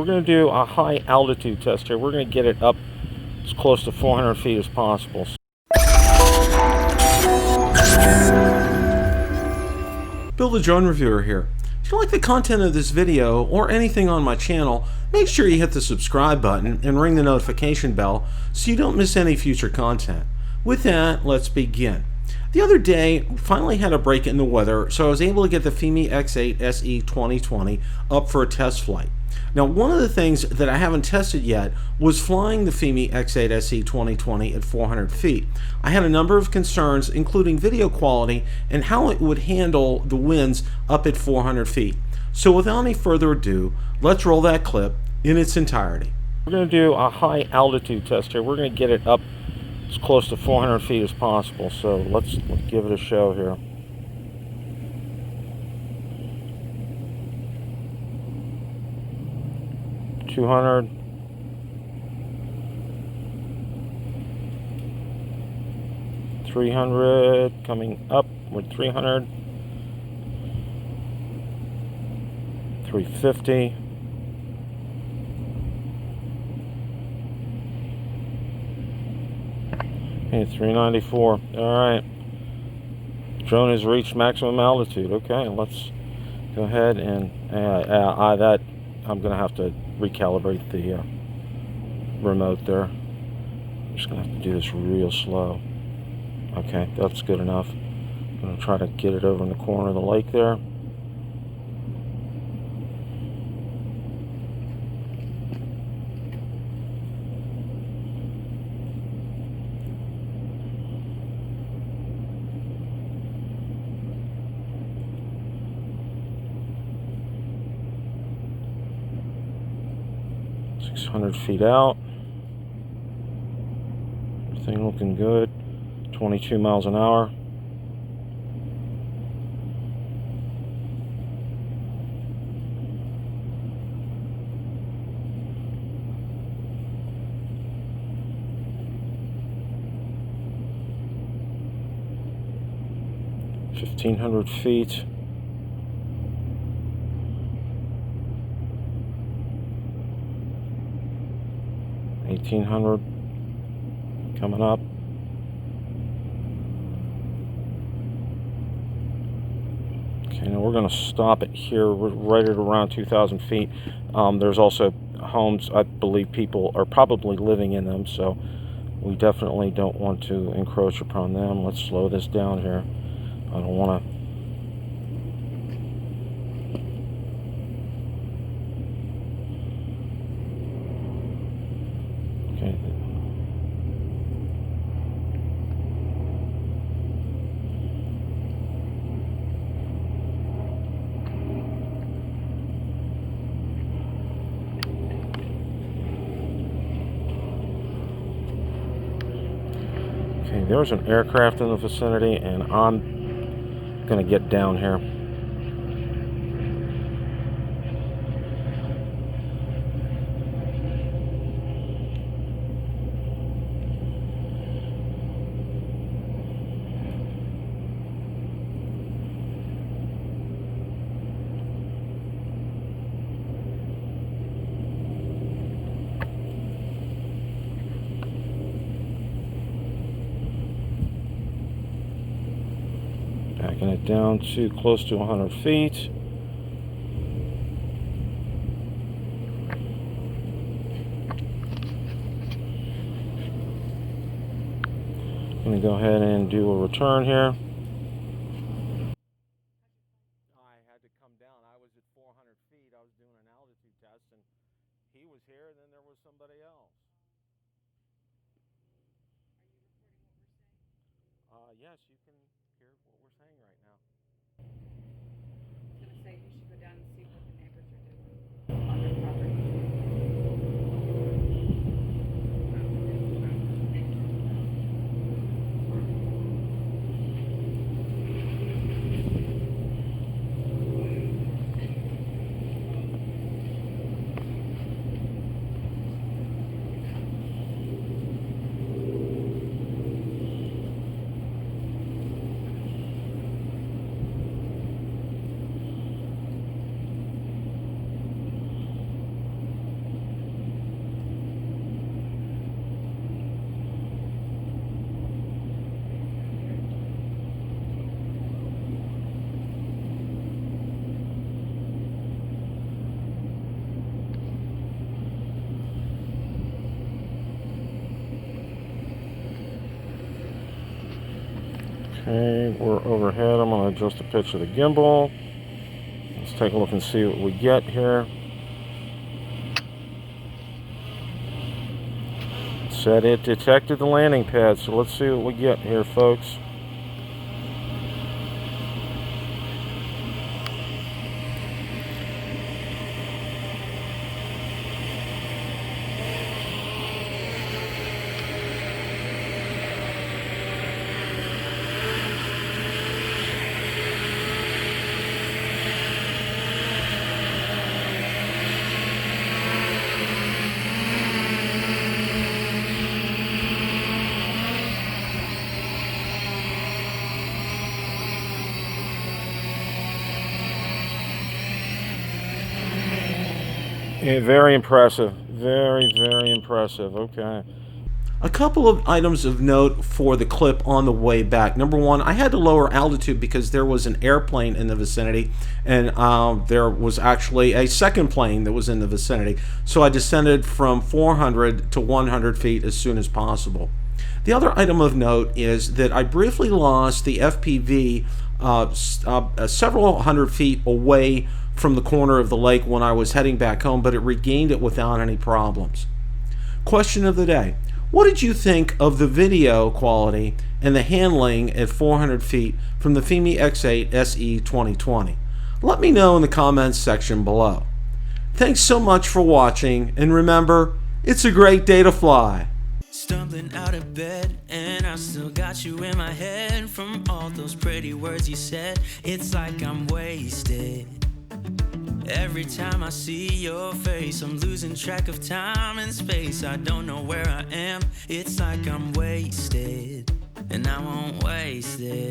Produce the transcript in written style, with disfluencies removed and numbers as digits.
We're going to do a high altitude test here. We're going to get it up as close to 400 feet as possible. Bill the Drone Reviewer here. If you like the content of this video or anything on my channel, make sure you hit the subscribe button and ring the notification bell so you don't miss any future content. With that, let's begin. The other day, finally had a break in the weather, so I was able to get the Fimi X8 SE 2020 up for a test flight. Now, one of the things that I haven't tested yet was flying the Fimi X8 SE 2020 at 400 feet. I had a number of concerns, including video quality and how it would handle the winds up at 400 feet. So without any further ado, let's roll that clip in its entirety. We're going to do a high altitude test here. We're going to get it up as close to 400 feet as possible. So let's give it a show here. $200. $300 coming up with $300. $350. Okay, $394. All right. Drone has reached maximum altitude. Okay, let's go ahead and that I'm gonna have to recalibrate the remote there. I'm just gonna have to do this real slow. Okay, that's good enough. I'm gonna try to get it over in the corner of the lake there. $600 feet out. Everything looking good. 22 miles an hour. $1,500 feet. $1,800 coming up. Okay, now we're going to stop it here. We're right at around 2,000 feet. There's also homes, I believe people are probably living in them, so we definitely don't want to encroach upon them. Let's slow this down here. I don't want to. Okay. Okay, there's an aircraft in the vicinity, and I'm gonna get down here. Backing it down to close to 100 feet. I'm going to go ahead and do a return here. I had to come down. I was at 400 feet. I was doing an altitude test, and he was here, and then there was somebody else. Yes, you can hear what we're saying right now. I was going to say you should go down and see what the neighbors are doing on their property. Okay, we're overhead. I'm going to adjust the pitch of the gimbal. Let's take a look and see what we get here. It said it detected the landing pad, so let's see what we get here, folks. Yeah, very impressive. Very, very impressive. Okay. A couple of items of note for the clip on the way back. Number one, I had to lower altitude because there was an airplane in the vicinity, and there was actually a second plane that was in the vicinity. So I descended from 400 to 100 feet as soon as possible. The other item of note is that I briefly lost the FPV several hundred feet away from the corner of the lake when I was heading back home, but it regained it without any problems. Question of the day. What did you think of the video quality and the handling at 400 feet from the Fimi X8 SE 2020? Let me know in the comments section below. Thanks so much for watching, and remember, it's a great day to fly. Stumbling out of bed, and I still got you in my head. From all those pretty words you said, it's like I'm wasted. Every time I see your face, I'm losing track of time and space. I don't know where I am, it's like I'm wasted, and I won't waste it.